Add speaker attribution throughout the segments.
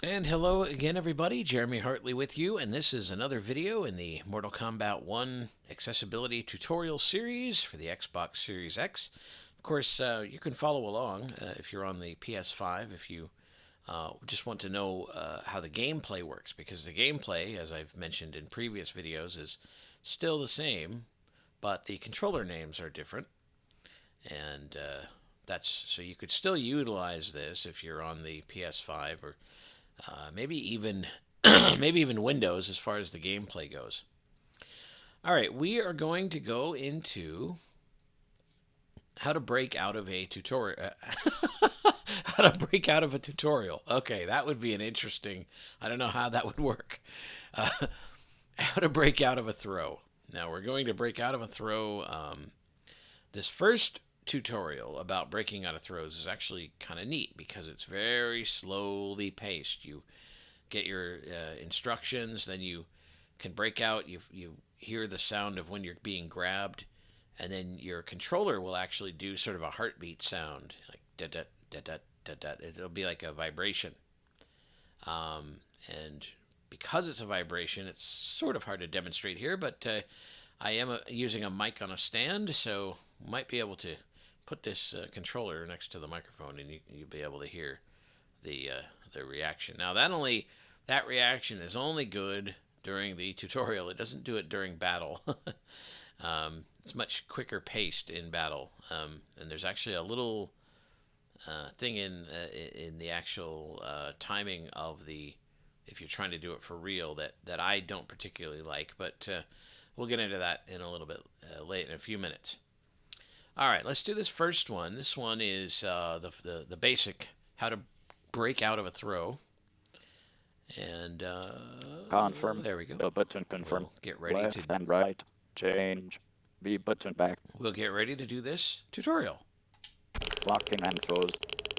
Speaker 1: And hello again, everybody. Jeremy Hartley with you, and this is another video in the Mortal Kombat 1 accessibility tutorial series for the Xbox Series X. Of course, you can follow along if you're on the PS5, if you just want to know how the gameplay works, because the gameplay, as I've mentioned in previous videos, is still the same, but the controller names are different. And that's so you could still utilize this if you're on the PS5 or maybe even maybe even Windows as far as the gameplay goes. All right, we are going to go into how to break out of a tutorial. How to break out of a tutorial. Okay, that would be an interesting. I don't know how that would work. How to break out of a throw. Now we're going to break out of a throw. This first tutorial about breaking out of throws is actually kind of neat because it's very slowly paced. You get your instructions, then you can break out. You hear the sound of when you're being grabbed, and then your controller will actually do sort of a heartbeat sound, like da da da da da da. It'll be like a vibration, and because it's a vibration, it's sort of hard to demonstrate here, but I am using a mic on a stand, so might be able to put this controller next to the microphone, and you'll be able to hear the reaction. Now that reaction is only good during the tutorial. It doesn't do it during battle. It's much quicker paced in battle, and there's actually a little thing in the actual timing of the if you're trying to do it for real that I don't particularly like, but we'll get into that in a little bit late in a few minutes. All right, let's do this first one. This one is the basic how to break out of a throw. And
Speaker 2: confirm.
Speaker 1: there we go.
Speaker 2: The button confirm.
Speaker 1: We'll get ready
Speaker 2: left and right. Change. B button back.
Speaker 1: We'll get ready to do this tutorial.
Speaker 2: Blocking and throws.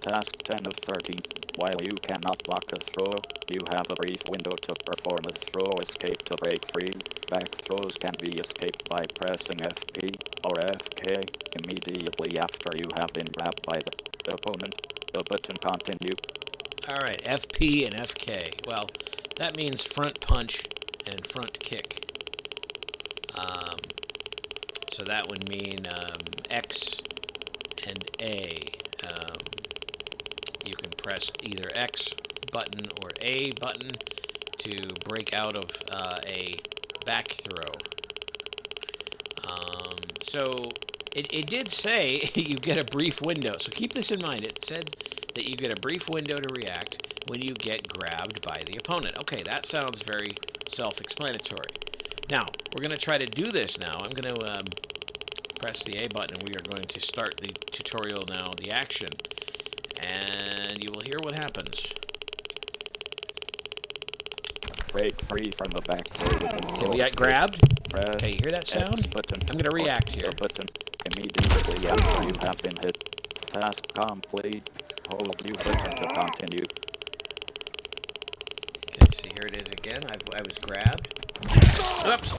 Speaker 2: Task 10 of 13. While you cannot block a throw, you have a brief window to perform a throw escape to break free. Back throws can be escaped by pressing FP or FK immediately after you have been grabbed by the opponent. The button continue.
Speaker 1: All right, FP and FK. Well, that means front punch and front kick. So that would mean X and A. You can press either X button or A button to break out of a back throw. So it did say you get a brief window. So keep this in mind. It said that you get a brief window to react when you get grabbed by the opponent. Okay, that sounds very self-explanatory. Now, we're going to try to do this now. I'm going to press the A button, and we are going to start the tutorial now, the action. And you will hear what happens.
Speaker 2: Break free from the back throw.
Speaker 1: Okay, we got grabbed. Okay, you hear that sound? I'm going to react here.
Speaker 2: The button immediately after you have been hit. Task complete. Hold U button to continue.
Speaker 1: Okay, so here it is again. I was grabbed. Oops!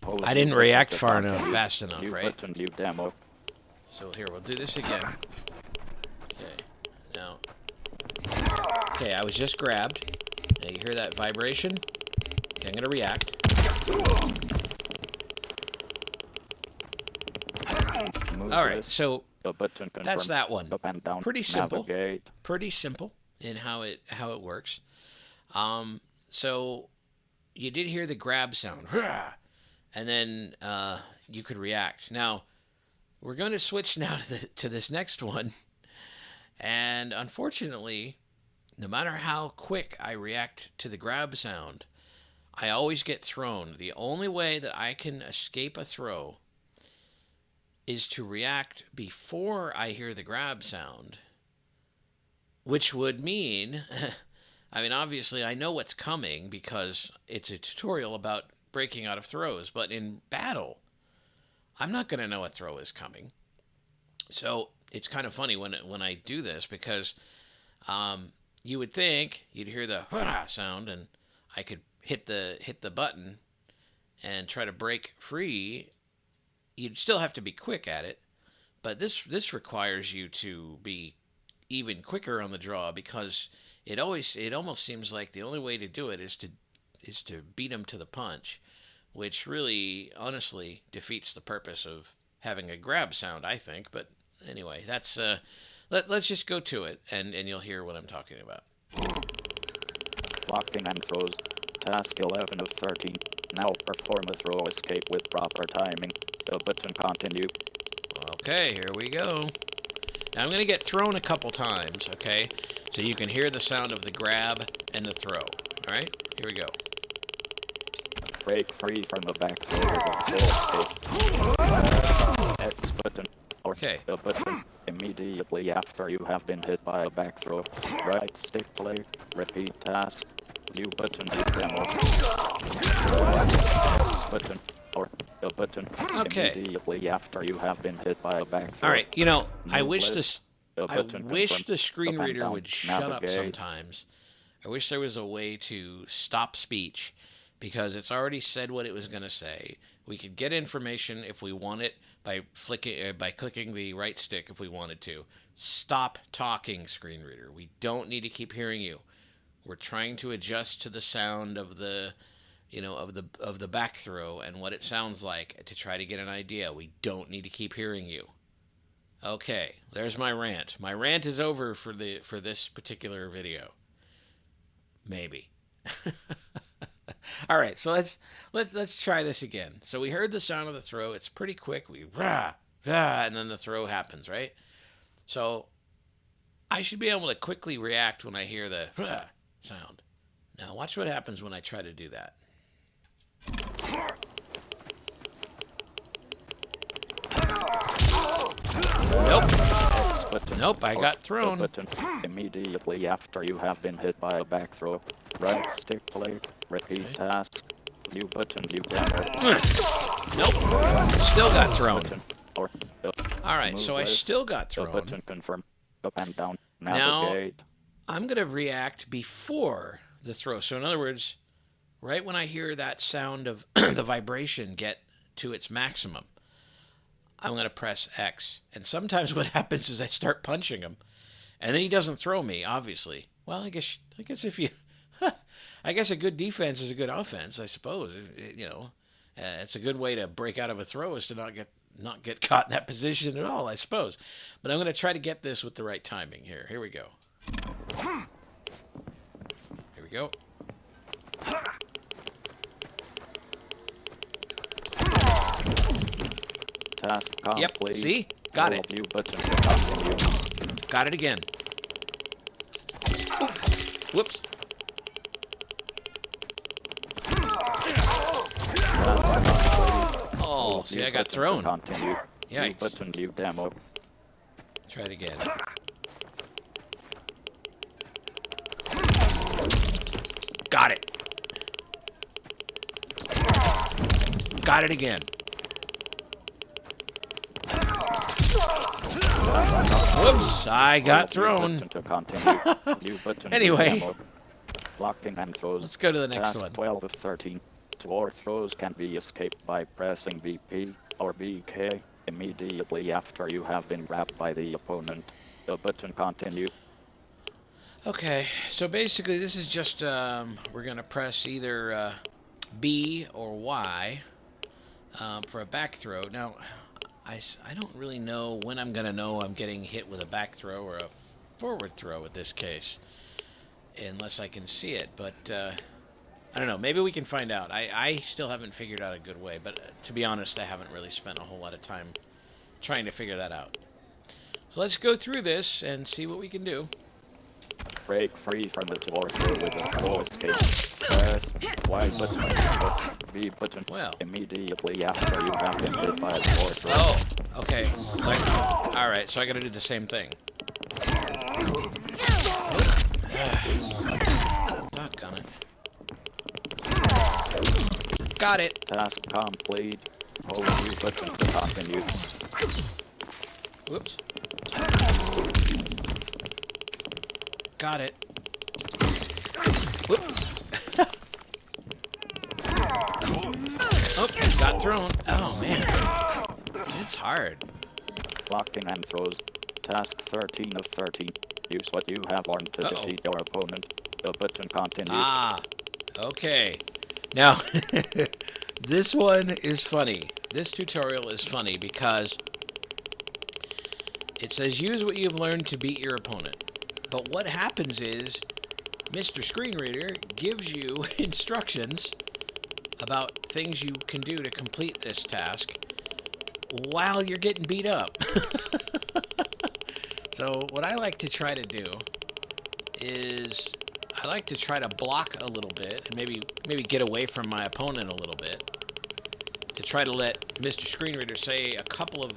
Speaker 1: Oh, I didn't react fast enough, right?
Speaker 2: Demo.
Speaker 1: So here, we'll do this again. Okay, now. Okay, I was just grabbed. Now you hear that vibration? Okay, I'm going to react. All right, so that's that one.
Speaker 2: Up and down.
Speaker 1: Pretty simple.
Speaker 2: Navigate.
Speaker 1: Pretty simple in how it works. So you did hear the grab sound, and then you could react. Now we're going to switch now to this next one, and unfortunately, no matter how quick I react to the grab sound, I always get thrown. The only way that I can escape a throw is to react before I hear the grab sound, which would mean, I mean, obviously I know what's coming because it's a tutorial about breaking out of throws, but in battle, I'm not going to know a throw is coming. So it's kind of funny when I do this because you would think you'd hear the sound and I could hit the button and try to break free. You'd still have to be quick at it, but this requires you to be even quicker on the draw because it almost seems like the only way to do it is to beat him to the punch, which really honestly defeats the purpose of having a grab sound, I think. But anyway, that's let's just go to it, and you'll hear what I'm talking about.
Speaker 2: Blocking and throws. Task 11 of 13. Now perform a throw escape with proper timing. The button continue.
Speaker 1: Okay, here we go. Now I'm going to get thrown a couple times, okay? So you can hear the sound of the grab and the throw. All right, here we go.
Speaker 2: Break free from the back throw with a throw escape. X button. Or
Speaker 1: Okay.
Speaker 2: the button immediately after you have been hit by a back throw. Right stick play. Repeat task. New button demo. X button. Or the button immediately after you have been hit by a back throw.
Speaker 1: All right, you know, I wish
Speaker 2: list.
Speaker 1: the screen reader would shut up
Speaker 2: Navigate.
Speaker 1: sometimes. I wish there was a way to stop speech because it's already said what it was going to say. We could get information if we want it by clicking the right stick if we wanted to. Stop talking, screen reader. We don't need to keep hearing you. We're trying to adjust to the sound of the of the back throw and what it sounds like to try to get an idea. We don't need to keep hearing you. Okay, there's my rant. My rant is over for this particular video. Maybe. All right, so let's try this again. So we heard the sound of the throw. It's pretty quick. We rah, rah, and then the throw happens, right? So I should be able to quickly react when I hear the rah sound. Now watch what happens when I try to do that. Nope. Nope, I got thrown.
Speaker 2: Button immediately after you have been hit by a back throw. Right stick play. Repeat task. New button. New demo.
Speaker 1: Nope. Still got thrown.
Speaker 2: Or
Speaker 1: all right, so I still got thrown.
Speaker 2: Button confirm. Up and down.
Speaker 1: Now
Speaker 2: Navigate.
Speaker 1: I'm going to react before the throw. So in other words, right when I hear that sound of the vibration get to its maximum, I'm going to press X. And sometimes what happens is I start punching him, and then he doesn't throw me, obviously. Well, I guess if you, I guess a good defense is a good offense, I suppose. It's a good way to break out of a throw is to not get caught in that position at all, I suppose. But I'm going to try to get this with the right timing here. Here we go. Here we go.
Speaker 2: Task complete.
Speaker 1: Yep, see? Got it.
Speaker 2: New button to continue.
Speaker 1: Got it again. Whoops. Oh, see, I got thrown.
Speaker 2: Continue. New
Speaker 1: Yikes.
Speaker 2: button, new demo.
Speaker 1: Try it again. Got it. Got it again. Whoops, I got thrown.
Speaker 2: Button to continue. New button,
Speaker 1: Anyway.
Speaker 2: new demo. Blocking and throws.
Speaker 1: Let's go to the next
Speaker 2: Task
Speaker 1: one.
Speaker 2: 12 of 13. Or throws can be escaped by pressing BP or BK immediately after you have been grabbed by the opponent. The button continue.
Speaker 1: Okay, so basically this is just, we're going to press either B or Y for a back throw. Now, I don't really know when I'm going to know I'm getting hit with a back throw or a forward throw in this case, unless I can see it, but I don't know. Maybe we can find out. I still haven't figured out a good way, but to be honest, I haven't really spent a whole lot of time trying to figure that out. So let's go through this and see what we can do.
Speaker 2: Break free from the door with a throw escape. Press Y button, B button immediately after you have been hit by a door throw.
Speaker 1: Oh, okay. Alright, so I gotta do the same thing. Doggone it. Got it.
Speaker 2: Task complete. Hold U button to continue.
Speaker 1: Whoops. Got it. Whoop. Oh, it got thrown. Oh, man. It's hard.
Speaker 2: Blocking and throws. Task 13 of 13. Use what you have learned to defeat your opponent. The button continue.
Speaker 1: Ah, okay. Now, this one is funny. This tutorial is funny because it says use what you've learned to beat your opponent. But what happens is Mr. Screen Reader gives you instructions about things you can do to complete this task while you're getting beat up. So what I like to try to do is I like to try to block a little bit and maybe get away from my opponent a little bit to try to let Mr. Screen Reader say a couple of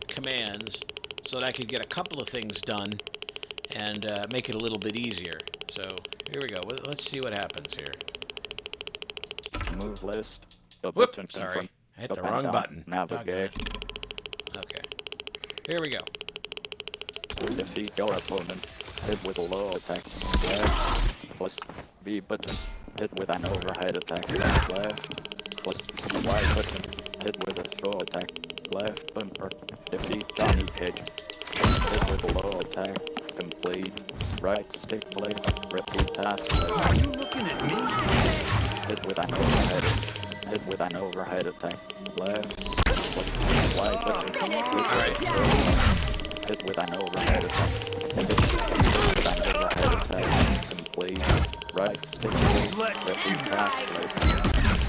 Speaker 1: commands so that I could get a couple of things done and make it a little bit easier. So here we go. Let's see what happens here.
Speaker 2: Move list. The
Speaker 1: Whoop,
Speaker 2: button
Speaker 1: sorry.
Speaker 2: confirm.
Speaker 1: I hit
Speaker 2: Up
Speaker 1: the
Speaker 2: and
Speaker 1: wrong
Speaker 2: down.
Speaker 1: button.
Speaker 2: Navigate.
Speaker 1: Okay. Here we go.
Speaker 2: Defeat your opponent. Hit with a low attack. Left. Plus B button. Hit with an overhead attack. Left. Plus Y button. Hit with a throw attack. Left bumper. Defeat Johnny Cage. Hit with a low attack. Complete. Right stick blade. Repeat task list.
Speaker 3: Are you looking at me?
Speaker 2: Hit with an overhead. Hit with an overhead attack. Left. Plus Y button. Hit with an overhead attack. Hit with an overhead attack. Complete. Right stick blade. Repeat task list.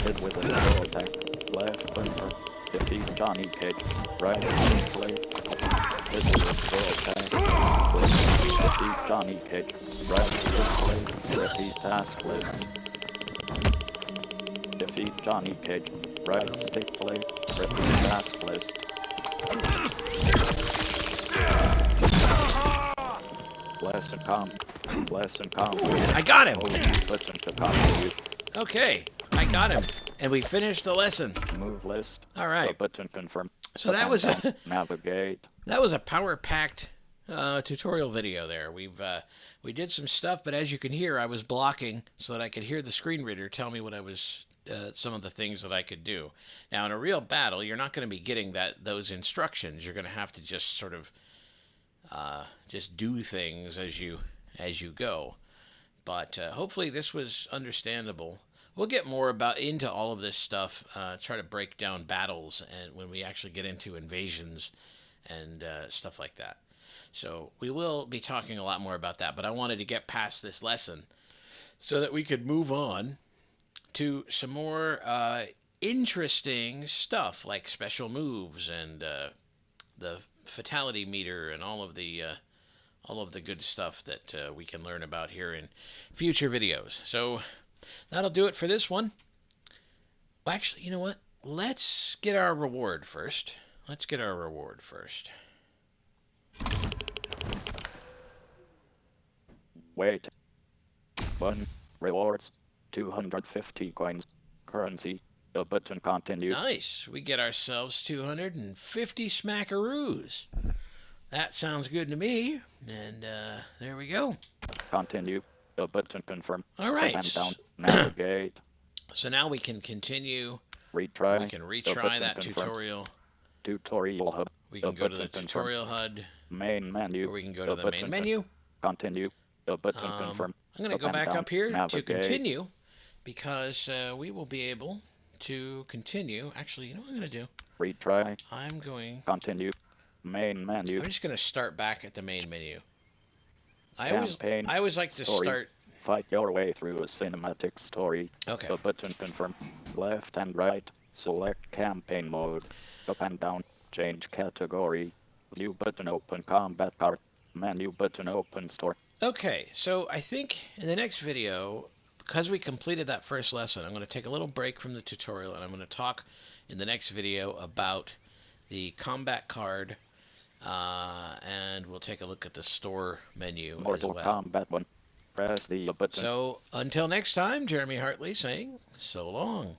Speaker 2: Hit with a throw attack. Left bumper. Defeat Johnny Cage. Right stick blade. Hit with a throw attack. Defeat Johnny Cage. Right stick blade. Repeat task list. Defeat Johnny Cage. Right stick blade. Repeat task list. Lesson com.
Speaker 1: I got him.
Speaker 2: Listen to continue.
Speaker 1: Okay, I got him. And we finished the lesson.
Speaker 2: Move list.
Speaker 1: All right.
Speaker 2: The button confirm.
Speaker 1: So that was a
Speaker 2: Navigate.
Speaker 1: that was a power-packed tutorial video there. We did some stuff, but as you can hear, I was blocking so that I could hear the screen reader tell me what I was some of the things that I could do. Now, in a real battle, you're not going to be getting those instructions. You're going to have to just sort of just do things as you go. But hopefully this was understandable. We'll get more into all of this stuff, try to break down battles and when we actually get into invasions and stuff like that. So we will be talking a lot more about that, but I wanted to get past this lesson so that we could move on to some more interesting stuff like special moves and the fatality meter and all of the good stuff that we can learn about here in future videos. So that'll do it for this one. Well, actually, you know what? Let's get our reward first.
Speaker 2: Wait. 1. Rewards. 250 coins. Currency. The button continue.
Speaker 1: Nice. We get ourselves 250 smackaroos. That sounds good to me. And there we go.
Speaker 2: Continue. The button confirm.
Speaker 1: All right.
Speaker 2: Up and down. Navigate.
Speaker 1: So now we can continue.
Speaker 2: Retry.
Speaker 1: We can retry that tutorial.
Speaker 2: Tutorial hub.
Speaker 1: We can go to the tutorial HUD.
Speaker 2: Main menu.
Speaker 1: Or we can go to the main menu.
Speaker 2: Continue. The button confirm.
Speaker 1: I'm going to go back up here to continue because we will be able to continue. Actually, you know what I'm going to do?
Speaker 2: Retry.
Speaker 1: I'm going...
Speaker 2: Continue. Main menu.
Speaker 1: I'm just going to start back at the main menu. I always like to start...
Speaker 2: Fight your way through a cinematic story.
Speaker 1: Okay.
Speaker 2: The button confirm. Left and right. Select campaign mode. Up and down. Change category. View button open combat card. Menu button open store.
Speaker 1: Okay, so I think in the next video, because we completed that first lesson, I'm going to take a little break from the tutorial and I'm going to talk in the next video about the combat card and we'll take a look at the store menu
Speaker 2: Mortal
Speaker 1: as well.
Speaker 2: Kombat 1. Press the button.
Speaker 1: So until next time, Jeremy Hartley saying so long.